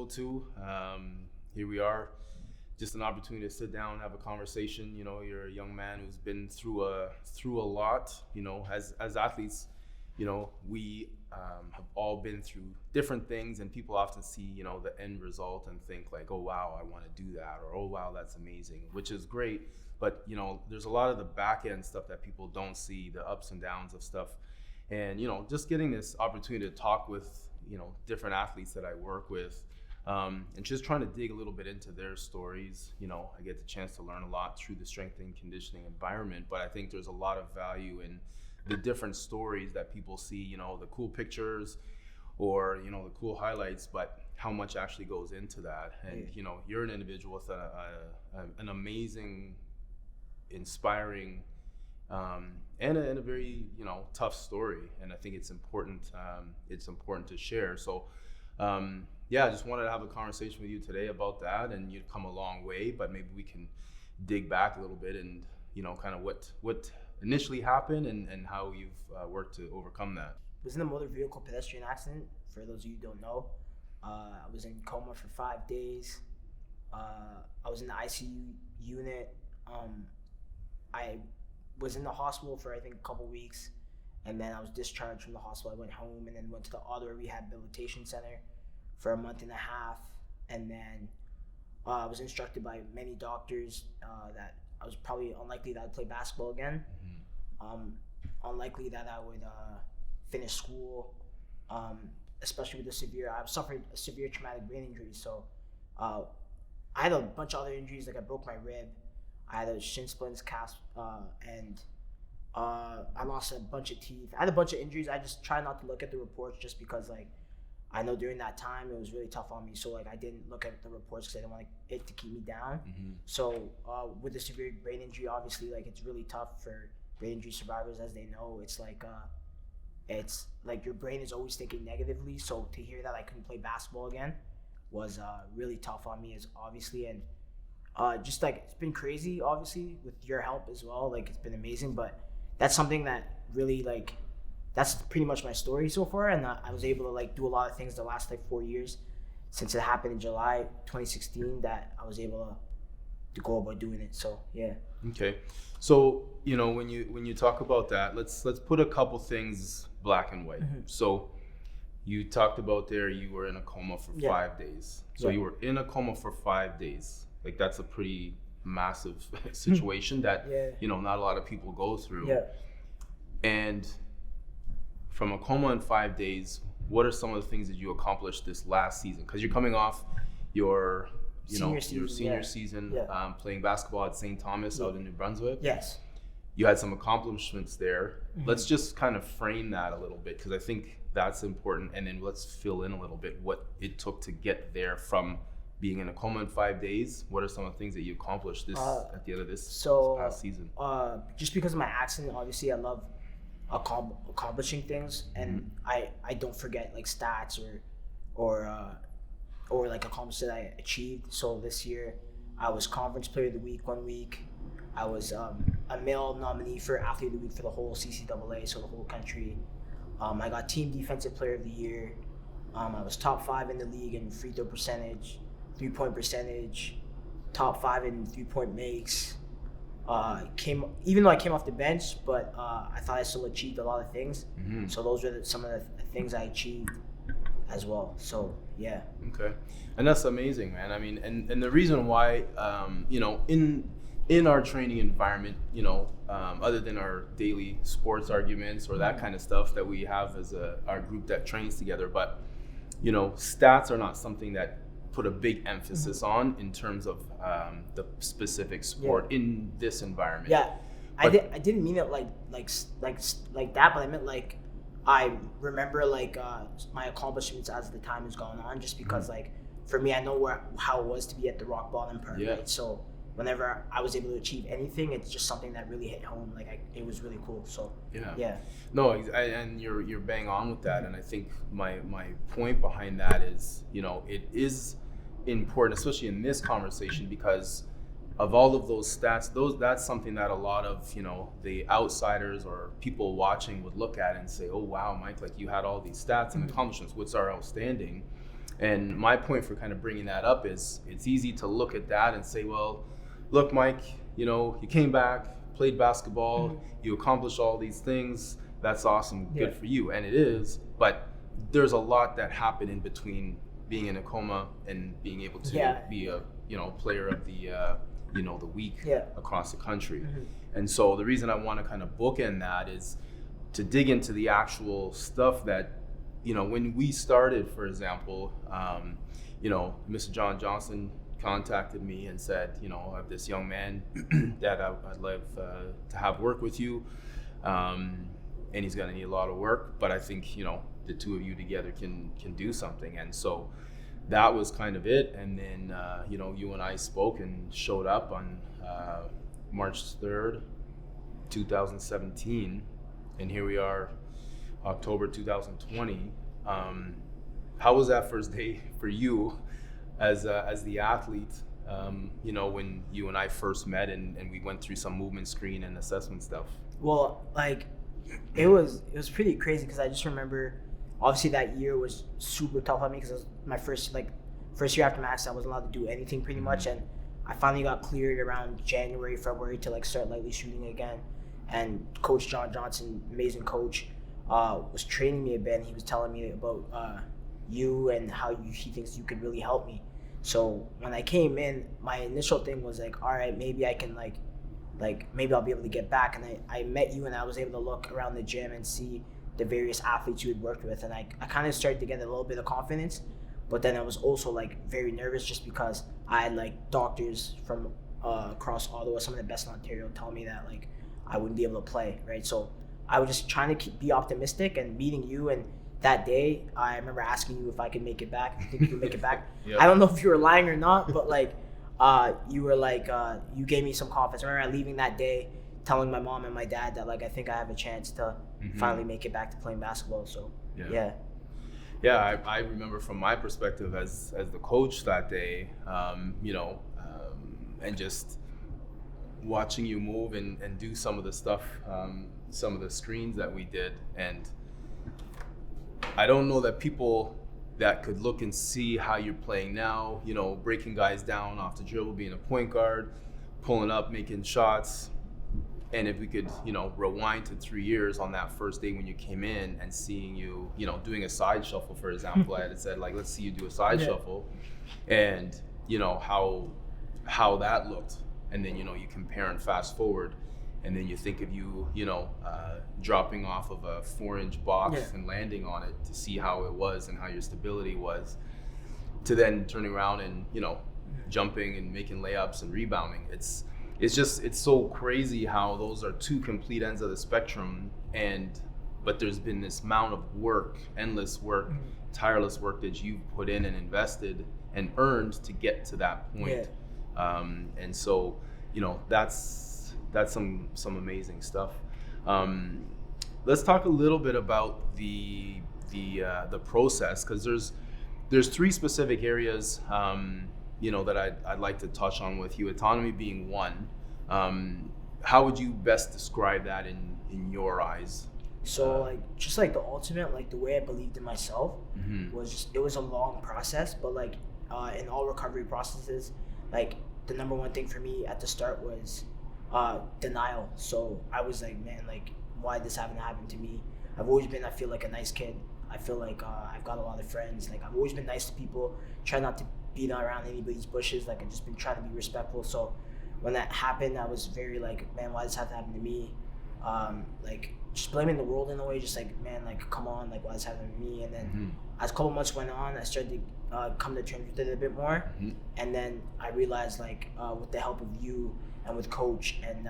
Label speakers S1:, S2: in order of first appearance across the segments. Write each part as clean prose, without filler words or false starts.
S1: Otoo. Here we are, just an opportunity to sit down and have a conversation. You know, you're a young man who's been through a lot. You know, as athletes, you know, we have all been through different things, and people often see, you know, the end result and think like, oh wow, I want to do that, or oh wow, that's amazing, which is great. But you know, there's a lot of the back end stuff that people don't see, the ups and downs of stuff. And you know, just getting this opportunity to talk with, you know, different athletes that I work with, and just trying to dig a little bit into their stories. You know, I get the chance to learn a lot through the strength and conditioning environment, but I think there's a lot of value in the different stories that people see, you know, the cool pictures or, you know, the cool highlights, but how much actually goes into that. And, you know, you're an individual with an amazing, inspiring, and a very, you know, tough story. And I think it's important to share. So, yeah, I just wanted to have a conversation with you today about that, and you've come a long way, but maybe we can dig back a little bit and, you know, kind of what initially happened and how you've worked to overcome that.
S2: I was in a motor vehicle pedestrian accident. For those of you who don't know, I was in coma for 5 days. I was in the ICU unit. I was in the hospital for I think a couple weeks, and then I was discharged from the hospital. I went home and then went to the Otoo Rehabilitation Center for a month and a half, and then I was instructed by many doctors that I was probably unlikely that I'd play basketball again. Unlikely that I would finish school, especially with I suffered a severe traumatic brain injury. So I had a bunch of other injuries, like I broke my rib, I had a shin splints cast, and I lost a bunch of teeth. I had a bunch of injuries. I just try not to look at the reports just because, like, I know during that time it was really tough on me. So, like, I didn't look at the reports because I didn't want it to keep me down. So, with the severe brain injury, obviously, like, it's really tough for brain injury survivors, as they know. It's like your brain is always thinking negatively. So to hear that I couldn't play basketball again was really tough on me, as obviously, and just like it's been crazy, obviously, with your help as well. Like, it's been amazing, but that's something that really, like, that's pretty much my story so far. And I was able to, like, do a lot of things the last, like, 4 years since it happened in July 2016 that I was able to go about doing it. So yeah. Okay.
S1: So, you know, when you talk about that, let's put a couple things black and white. So you talked about there you were in a coma for 5 days. So you were in a coma for 5 days. Like, that's a pretty massive situation that, you know, not a lot of people go through. And from a coma in 5 days, what are some of the things that you accomplished this last season? Because you're coming off your senior season, playing basketball at St. Thomas out in New Brunswick.
S2: Yes.
S1: You had some accomplishments there. Let's just kind of frame that a little bit, because I think that's important. And then let's fill in a little bit what it took to get there from being in a coma in 5 days. What are some of the things that you accomplished at the end of this past season?
S2: Just because of my accident, obviously, I love accomplishing things, and I don't forget, like, stats or like accomplishments that I achieved. So this year, I was Conference Player of the Week 1 week. I was a male nominee for Athlete of the Week for the whole CCAA, so the whole country. I got Team Defensive Player of the Year. I was top 5 in the league in free throw percentage, 3-point percentage, top 5 in 3-point makes. Even though I came off the bench, but I thought I still achieved a lot of things. So those were some of the things I achieved as well. So yeah. Okay.
S1: And that's amazing, man. I mean, and the reason why, you know, in our training environment, you know, other than our daily sports arguments or that kind of stuff that we have as our group that trains together, but, you know, stats are not something that put a big emphasis on in terms of the specific sport in this environment.
S2: Yeah, I didn't mean it like that, but I meant, like, I remember, like, my accomplishments as the time has gone on, just because, like, for me, I know how it was to be at the rock bottom part, right? So whenever I was able to achieve anything, it's just something that really hit home. Like, it was really cool. So yeah.
S1: No, and you're bang on with that. And I think my point behind that is, you know, it is important, especially in this conversation, because of all of those stats, that's something that a lot of, you know, the outsiders or people watching would look at and say, oh wow, Mike, like, you had all these stats and accomplishments, which are outstanding. And my point for kind of bringing that up is it's easy to look at that and say, well, look, Mike, you know, you came back, played basketball, you accomplished all these things. That's awesome. Good for you. And it is, but there's a lot that happened in between being in a coma and being able to be a, you know, player of the, you know, the week across the country. And so the reason I want to kind of bookend that is to dig into the actual stuff that, you know, when we started, for example, you know, Mr. John Johnson contacted me and said, you know, I have this young man that I'd love to have work with you. And he's going to need a lot of work, but I think, you know, the two of you together can do something. And so that was kind of it. And then, you know, you and I spoke and showed up on March 3rd, 2017. And here we are, October 2020. How was that first day for you as the athlete? You know, when you and I first met and we went through some movement screen and assessment stuff.
S2: Well, like it was pretty crazy because I just remember, obviously that year was super tough on me because it was my first year after my accident. I wasn't allowed to do anything pretty much, and I finally got cleared around January, February to like start lightly shooting again. And Coach John Johnson, amazing coach, was training me a bit, and he was telling me about you and how he thinks you could really help me. So when I came in, my initial thing was like, all right, maybe I can like maybe I'll be able to get back. And I met you, and I was able to look around the gym and see the various athletes you had worked with, and I kind of started to get a little bit of confidence. But then I was also like very nervous just because I had like doctors from across Ottawa, some of the best in Ontario, telling me that like I wouldn't be able to play, right? So I was just trying to be optimistic, and meeting you, and that day I remember asking you if I could make it back. I think you could make it back. Yep. I don't know if you were lying or not, but like you were like you gave me some confidence. I remember leaving that day telling my mom and my dad that like I think I have a chance to finally make it back to playing basketball. So
S1: I remember from my perspective as the coach that day, you know, and just watching you move and do some of the stuff, some of the screens that we did. And I don't know that people that could look and see how you're playing now, you know, breaking guys down off the dribble, being a point guard, pulling up, making shots. And if we could, you know, rewind to 3 years on that first day when you came in and seeing you, you know, doing a side shuffle, for example, I had said, like, let's see you do a side shuffle, and, you know, how that looked. And then, you know, you compare and fast forward, and then you think of you, you know, dropping off of a 4-inch box and landing on it to see how it was and how your stability was, to then turning around and, you know, jumping and making layups and rebounding. It's so crazy how those are two complete ends of the spectrum, but there's been this amount of work, endless work, tireless work that you've put in and invested and earned to get to that point. And so, you know, that's some amazing stuff. Let's talk a little bit about the process, because there's 3 specific areas, you know, that I'd like to touch on with you, autonomy being one. How would you best describe that in your eyes?
S2: So like just like the ultimate, like the way I believed in myself was it was a long process, but like in all recovery processes, like the number one thing for me at the start was denial. So I was like, man, like why this haven't happened to me? I've always been, I feel like, a nice kid. I feel like I've got a lot of friends. Like I've always been nice to people, try not to beat around anybody's bushes. Like I've just been trying to be respectful. So when that happened, I was very like, man, why does this have to happen to me? Like just blaming the world in a way, just like, man, like come on, like why does this happen to me? And then as a couple months went on, I started to come to terms with it a bit more. And then I realized, like with the help of you and with coach and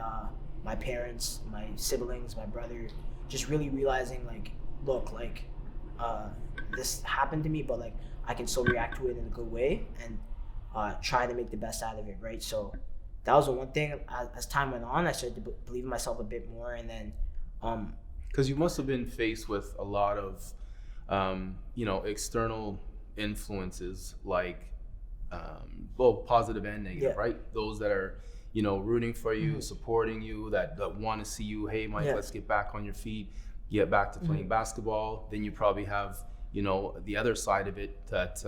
S2: my parents, my siblings, my brother, just really realizing like, look, like this happened to me, but like I can still react to it in a good way and try to make the best out of it, right? So that was the one thing. As time went on, I started to believe in myself a bit more, and then
S1: because you must have been faced with a lot of you know, external influences, like both positive and negative, right? Those that are, you know, rooting for you, supporting you, that want to see you, hey Mike, let's get back on your feet, get back to playing basketball. Then you probably have, you know, the other side of it that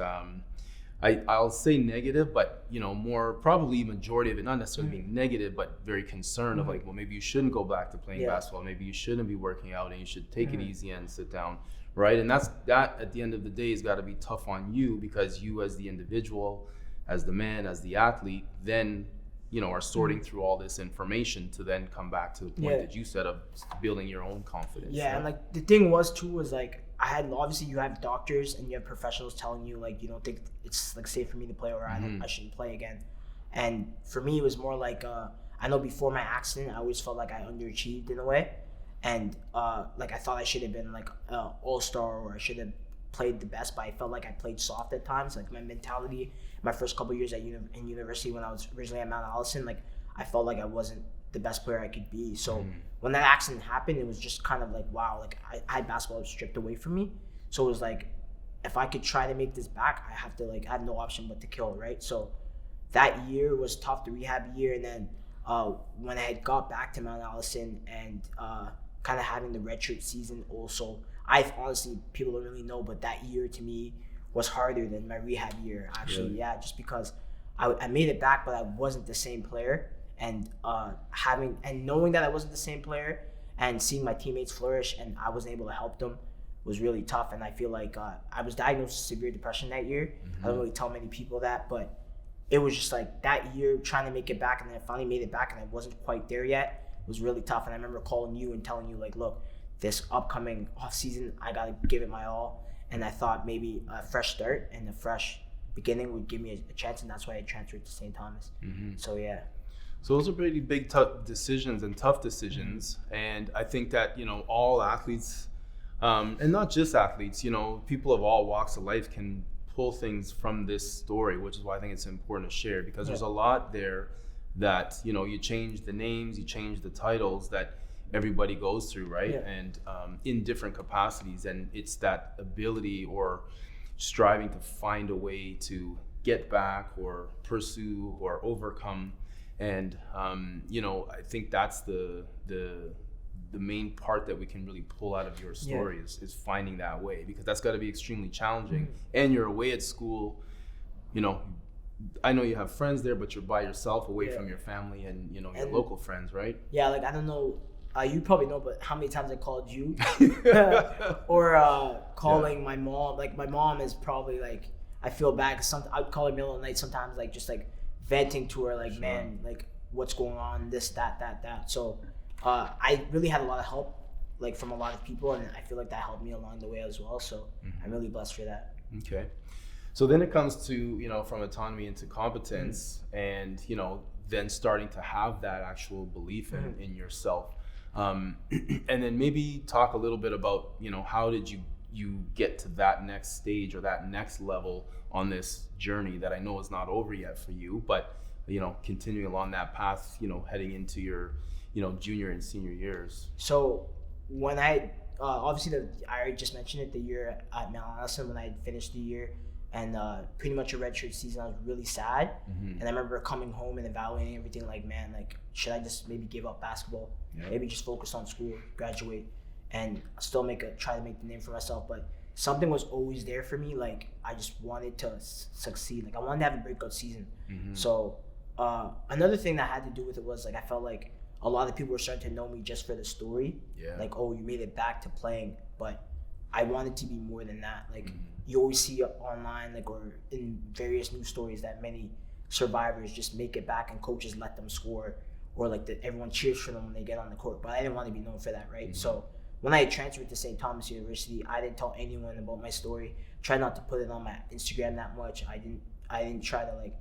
S1: I'll say negative, but, you know, more probably majority of it, not necessarily being negative, but very concerned of like, well, maybe you shouldn't go back to playing basketball. Maybe you shouldn't be working out and you should take it easy and sit down, right? And that at the end of the day has got to be tough on you, because you as the individual, as the man, as the athlete, then, you know, are sorting through all this information to then come back to the point that you said of building your own confidence.
S2: Yeah, and like the thing was too was like I had, obviously you have doctors and you have professionals telling you like you don't think it's like safe for me to play, or I shouldn't play again. And for me it was more like I know before my accident I always felt like I underachieved in a way, and like I thought I should have been like all-star, or I should have played the best, but I felt like I played soft at times. Like my mentality, my first couple of years in university when I was originally at Mount Allison, like I felt like I wasn't the best player I could be. So when that accident happened, it was just kind of like, wow, like I had basketball stripped away from me. So it was like, if I could try to make this back, I have to like, I have no option but to kill, right? So that year was tough, the rehab year. And then when I had got back to Mount Allison and kind of having the redshirt season also, I honestly, people don't really know, but that year to me was harder than my rehab year, actually. Really? Yeah, just because I made it back, but I wasn't the same player. And knowing that I wasn't the same player and seeing my teammates flourish and I wasn't able to help them was really tough. And I feel like I was diagnosed with severe depression that year. I don't really tell many people that, but it was just like that year trying to make it back, and then I finally made it back and I wasn't quite there yet. It was really tough. And I remember calling you and telling you like, look, this upcoming off season, I got to give it my all. And I thought maybe a fresh start and a fresh beginning would give me a chance, and that's why I transferred to St. Thomas. So yeah.
S1: So those are pretty big, tough decisions and tough decisions. And I think that, you know, all athletes, and not just athletes, you know, people of all walks of life can pull things from this story, which is why I think it's important to share, because there's a lot there that, you know, you change the names, you change the titles that everybody goes through, right? And in different capacities, and it's that ability or striving to find a way to get back or pursue or overcome. And you know, I think that's the main part that we can really pull out of your story is finding that way, because that's got to be extremely challenging. And you're away at school, you know, I know you have friends there, but you're by yourself away from your family and, you know, your local friends, right? Yeah,
S2: like I don't know, you probably know, but how many times I called you or calling my mom. Like my mom is probably like, I feel bad because I'd call her middle of the night sometimes, like just like venting to her, like, man, like what's going on, this, that. So I really had a lot of help, like from a lot of people, and I feel like that helped me along the way as well. So I'm really blessed for that.
S1: Okay. So then it comes to, you know, from autonomy into competence, and, you know, then starting to have that actual belief in yourself. And then maybe talk a little bit about, you know, how did you get to that next stage or that next level on this journey that I know is not over yet for you, but, you know, continuing along that path, you know, heading into your, you know, junior and senior years.
S2: So when I, obviously I already just mentioned it, the year at Mount Allison, when I had finished the year and pretty much a redshirt season, I was really sad. And I remember coming home and evaluating everything, like, man, like, should I just maybe give up basketball? Maybe just focus on school, graduate, and still try to make the name for myself. But something was always there for me. Like, I just wanted to succeed. Like, I wanted to have a breakout season. So another thing that had to do with it was, like, I felt like a lot of people were starting to know me just for the story. Like, oh, you made it back to playing. But I wanted to be more than that. Like, you always see online, like, or in various news stories that many survivors just make it back and coaches let them score, or like everyone cheers for them when they get on the court. But I didn't want to be known for that, right? So when I transferred to St. Thomas University, I didn't tell anyone about my story. Tried not to put it on my Instagram that much. I didn't try to, like,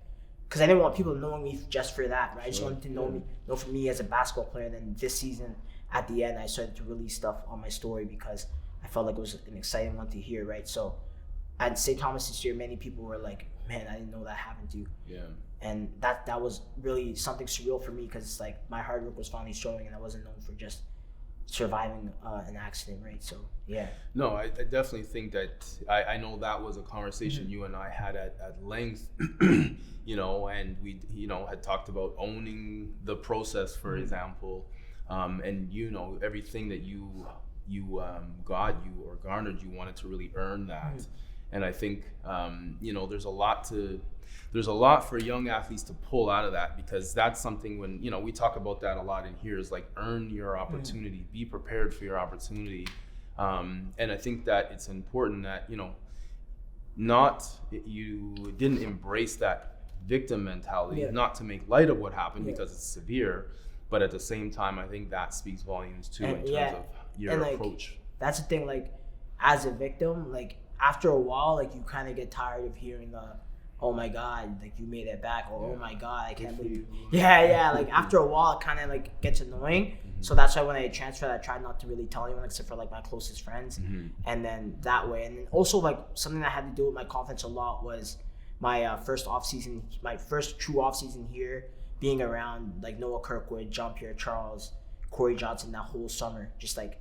S2: because I didn't want people knowing me just for that, right? I just wanted to know for me as a basketball player. And then this season, at the end, I started to release stuff on my story because I felt like it was an exciting one to hear, right? So at St. Thomas this year, many people were like, man, I didn't know that happened to you. And that was really something surreal for me, because it's like my hard work was finally showing and I wasn't known for just surviving an accident, right? So
S1: no, I definitely think that I know that was a conversation you and I had at length. You know, and we, you know, had talked about owning the process, for example, and, you know, everything that you got you or garnered, you wanted to really earn that. And I think there's a lot for young athletes to pull out of that, because that's something when we talk about that a lot in here, is like earn your opportunity, be prepared for your opportunity. And I think that it's important that you didn't embrace that victim mentality, not to make light of what happened because it's severe, but at the same time I think that speaks volumes too, in terms of your approach.
S2: That's the thing, like as a victim, like after a while, like you kind of get tired of hearing the oh my god, like you made it back, or oh my god, I can't believe like after a while it kind of like gets annoying. So that's why when I transferred, I tried not to really tell anyone except for like my closest friends. And then that way, and then also like something that had to do with my confidence a lot was my first true off season here, being around like Noah Kirkwood, Jean-Pierre Charles, Corey Johnson that whole summer. Just like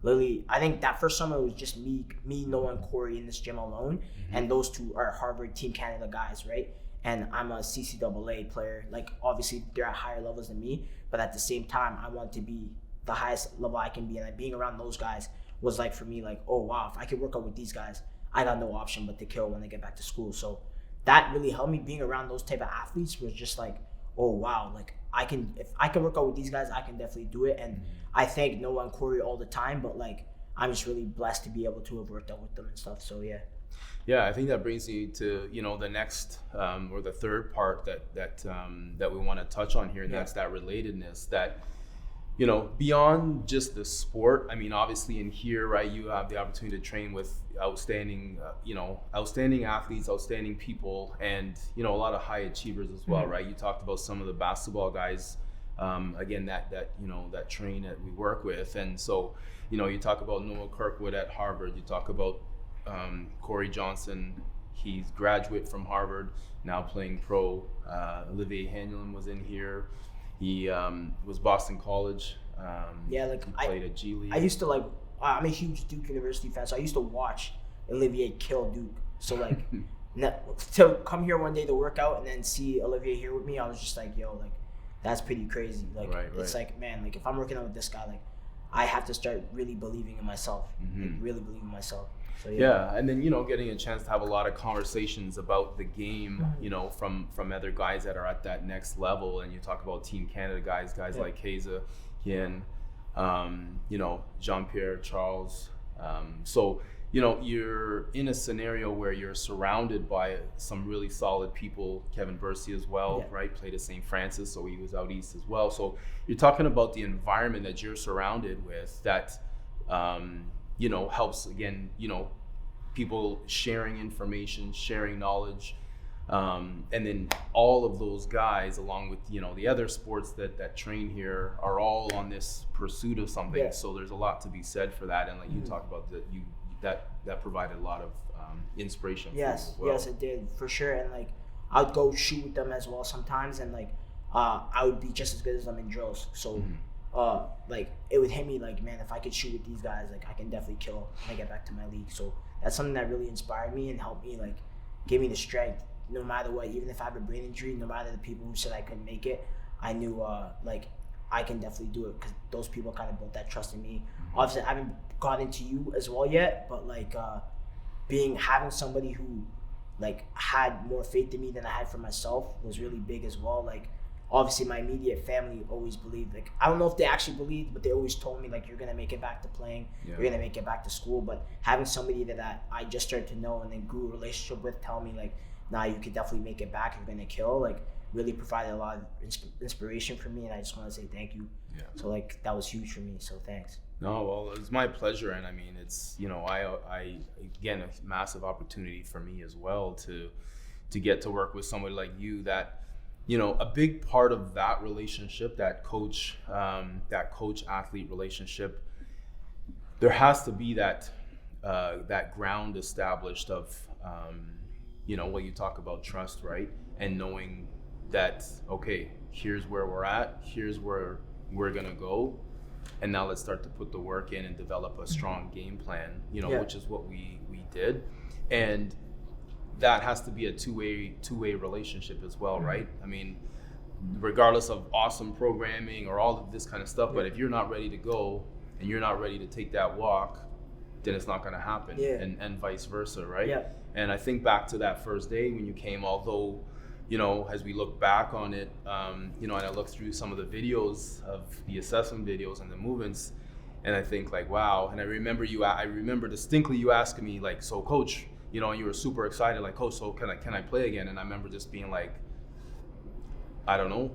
S2: literally, I think that first summer was just me, Noah, and Corey in this gym alone. And those two are Harvard Team Canada guys, right? And I'm a CCAA player. Like obviously they're at higher levels than me, but at the same time I want to be the highest level I can be. And like being around those guys was like for me like, oh wow, if I could work out with these guys, I got no option but to kill when I get back to school. So that really helped me. Being around those type of athletes was just like, oh wow, like if I can work out with these guys, I can definitely do it. And I thank Noah and Corey all the time, but like I'm just really blessed to be able to have worked out with them and stuff. So
S1: yeah, I think that brings me to the next or the third part that we want to touch on here, and that's that relatedness. That beyond just the sport. I mean, obviously in here, right, you have the opportunity to train with outstanding athletes, outstanding people, and a lot of high achievers as well, right? You talked about some of the basketball guys, again that train that we work with, and so you talk about Noah Kirkwood at Harvard. You talk about Corey Johnson, he's graduate from Harvard, now playing pro. Olivier Hanlon was in here. He was Boston College. He played at G League.
S2: I used to I'm a huge Duke University fan, so I used to watch Olivier kill Duke. So like, to come here one day to work out and then see Olivier here with me, I was just like, yo, like that's pretty crazy. Like it's like, man, like if I'm working out with this guy, like I have to start really believing in myself, like really believing in myself. So,
S1: and then getting a chance to have a lot of conversations about the game, from other guys that are at that next level. And you talk about Team Canada guys like Keza, Hien, Jean-Pierre Charles. So you're in a scenario where you're surrounded by some really solid people. Kevin Bursey as well, right? Played at St. Francis, so he was out east as well. So you're talking about the environment that you're surrounded with that helps, again, people sharing information, sharing knowledge, and then all of those guys, along with the other sports that train here, are all on this pursuit of something. So there's a lot to be said for that, and like you talked about that provided a lot of inspiration.
S2: Yes,
S1: for you as well.
S2: Yes, it did for sure. And like I'd go shoot with them as well sometimes, and like I would be just as good as them in drills. So. Like it would hit me like, man, if I could shoot with these guys, like I can definitely kill when I get back to my league. So that's something that really inspired me and helped me, like give me the strength no matter what. Even if I have a brain injury, no matter the people who said I couldn't make it, I knew like I can definitely do it, because those people kind of built that trust in me. Obviously I haven't gotten into you as well yet, but like having somebody who like had more faith in me than I had for myself was really big as well. Like obviously my immediate family always believed, like I don't know if they actually believed, but they always told me like, you're gonna make it back to playing, you're gonna make it back to school. But having somebody that I just started to know and then grew a relationship with tell me like, nah, you could definitely make it back, you're gonna kill, like really provided a lot of inspiration for me, and I just want to say thank you. So like that was huge for me, so thanks.
S1: No, well, it's my pleasure, and I mean, it's I again, a massive opportunity for me as well to get to work with somebody like you. That a big part of that relationship, that coach athlete relationship, there has to be that ground established of what you talk about, trust, right? And knowing that, okay, here's where we're at, here's where we're gonna go, and now let's start to put the work in and develop a strong game plan, which is what we did. And that has to be a two-way relationship as well, right? I mean, regardless of awesome programming or all of this kind of stuff, but if you're not ready to go, and you're not ready to take that walk, then it's not going to happen.
S2: Yeah.
S1: And vice versa, right?
S2: Yeah.
S1: And I think back to that first day when you came, although, you know, as we look back on it, you know, and I look through some of the videos of the assessment videos and the movements, and I think like, wow. And I remember distinctly you asking me like, so coach, you know, and you were super excited, like, coach, so can I play again? And I remember just being like, I don't know.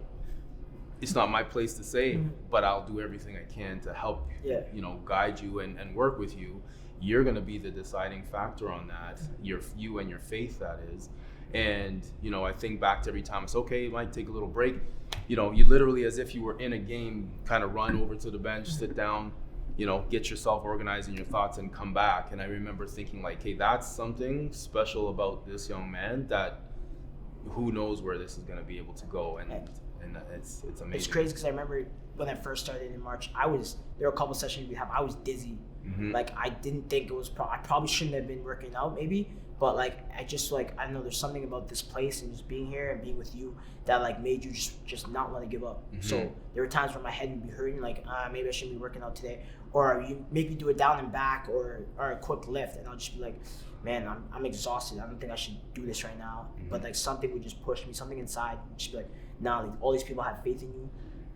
S1: It's not my place to say, but I'll do everything I can to help, you know, guide you and work with you. You're going to be the deciding factor on that, you and your faith, that is. And, you know, I think back to every time it's okay, you might take a little break. You know, you literally, as if you were in a game, kind of run over to the bench, sit down, you know, get yourself organized in your thoughts and come back. And I remember thinking like, hey, that's something special about this young man that who knows where this is going to be able to go. And it's amazing. It's
S2: crazy because I remember when I first started in March, there were a couple sessions we have, I was dizzy. Like I didn't think it was, I probably shouldn't have been working out maybe, but like I just like, I don't know, there's something about this place and just being here and being with you that like made you just not want to give up. So there were times where my head would be hurting, like maybe I shouldn't be working out today, or you make me do a down and back or a quick lift, and I'll just be like, man, I'm exhausted, I don't think I should do this right now. But like something would just push me, something inside would just be like, nah, like, all these people have faith in you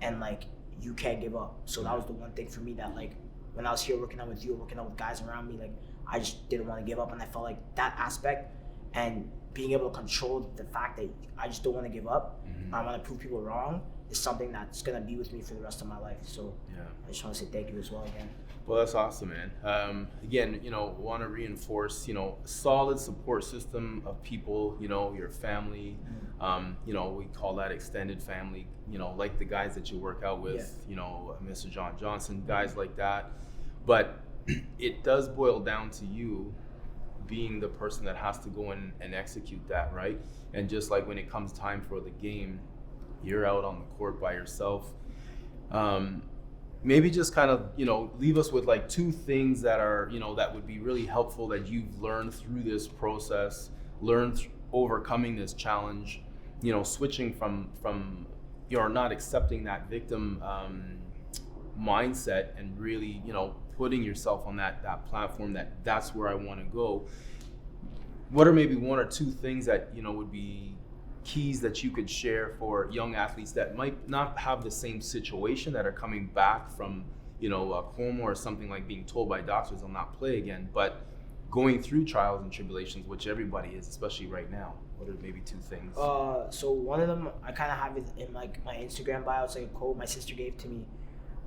S2: and like you can't give up. So that was the one thing for me that like when I was here working out with you, working out with guys around me, like I just didn't want to give up. And I felt like that aspect and being able to control the fact that I just don't want to give up, I want to prove people wrong, is something that's going to be with me for the rest of my life. So I just want to say thank you as well again.
S1: Well, that's awesome, man. Again, you know, want to reinforce, you know, a solid support system of people, you know, your family, you know, we call that extended family, you know, like the guys that you work out with, you know, Mr. John Johnson, guys like that. But it does boil down to you being the person that has to go in and execute that, right? And just like when it comes time for the game, you're out on the court by yourself. Maybe just kind of, you know, leave us with like 2 things that are, you know, that would be really helpful that you've learned through this process, overcoming this challenge, you know, switching from you're not accepting that victim mindset and really, you know, putting yourself on that platform that's where I want to go. What are maybe 1 or 2 things that, you know, would be keys that you could share for young athletes that might not have the same situation, that are coming back from, you know, a coma or something, like being told by doctors they'll not play again, but going through trials and tribulations, which everybody is, especially right now? What are maybe 2 things?
S2: So one of them, I kind of have it in like my Instagram bio. It's like a quote my sister gave to me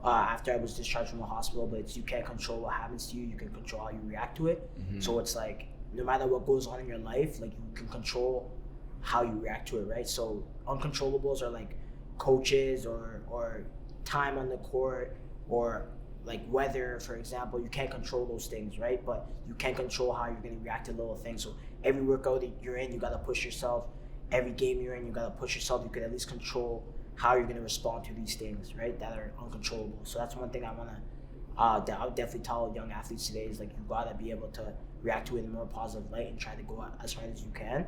S2: after I was discharged from the hospital, but it's, you can't control what happens to you, you can control how you react to it. So it's like, no matter what goes on in your life, like you can control how you react to it, right? So uncontrollables are like coaches or time on the court, or like weather, for example. You can't control those things, right? But you can control how you're going to react to little things. So every workout that you're in, you got to push yourself. Every game you're in, you got to push yourself. You can at least control how you're going to respond to these things, right, that are uncontrollable. So that's one thing I want to, that I would definitely tell young athletes today, is like, you got to be able to react to it in a more positive light and try to go as hard as you can.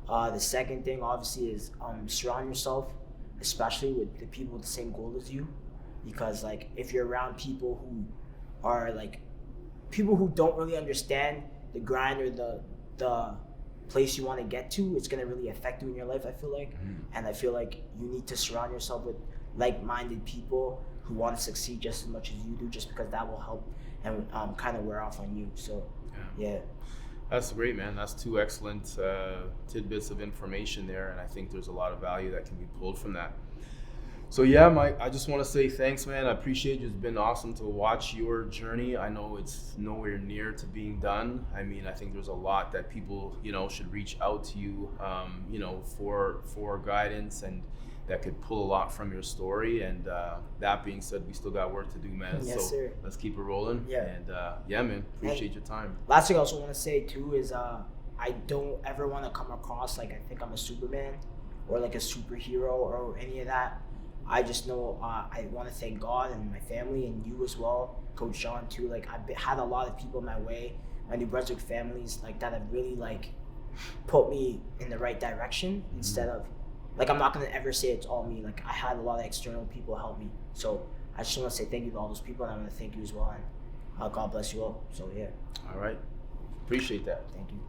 S2: The second thing, obviously, is surround yourself, especially with the people with the same goal as you. Because, like, if you're around people who are, like, people who don't really understand the grind or the place you want to get to, it's going to really affect you in your life, I feel like. And I feel like you need to surround yourself with like-minded people who want to succeed just as much as you do, just because that will help and kind of wear off on you. So, yeah.
S1: That's great, man. That's 2 excellent tidbits of information there, and I think there's a lot of value that can be pulled from that. So yeah, Mike, I just want to say thanks, man. I appreciate you. It's been awesome to watch your journey. I know it's nowhere near to being done. I mean, I think there's a lot that people, you know, should reach out to you, you know, for guidance, and that could pull a lot from your story. And that being said, we still got work to do, man.
S2: Yes,
S1: so
S2: sir.
S1: Let's keep it rolling.
S2: Yeah.
S1: And yeah, man, appreciate your time.
S2: Last thing I also want to say too is I don't ever want to come across like I think I'm a Superman or like a superhero or any of that. I just know I want to thank God and my family and you as well, Coach John too. Like, I've had a lot of people in my way, my New Brunswick families, like, that have really like put me in the right direction. Instead of, like, I'm not gonna ever say it's all me. Like, I had a lot of external people help me. So I just want to say thank you to all those people, and I want to thank you as well, and God bless you all. So yeah.
S1: All right. Appreciate that.
S2: Thank you.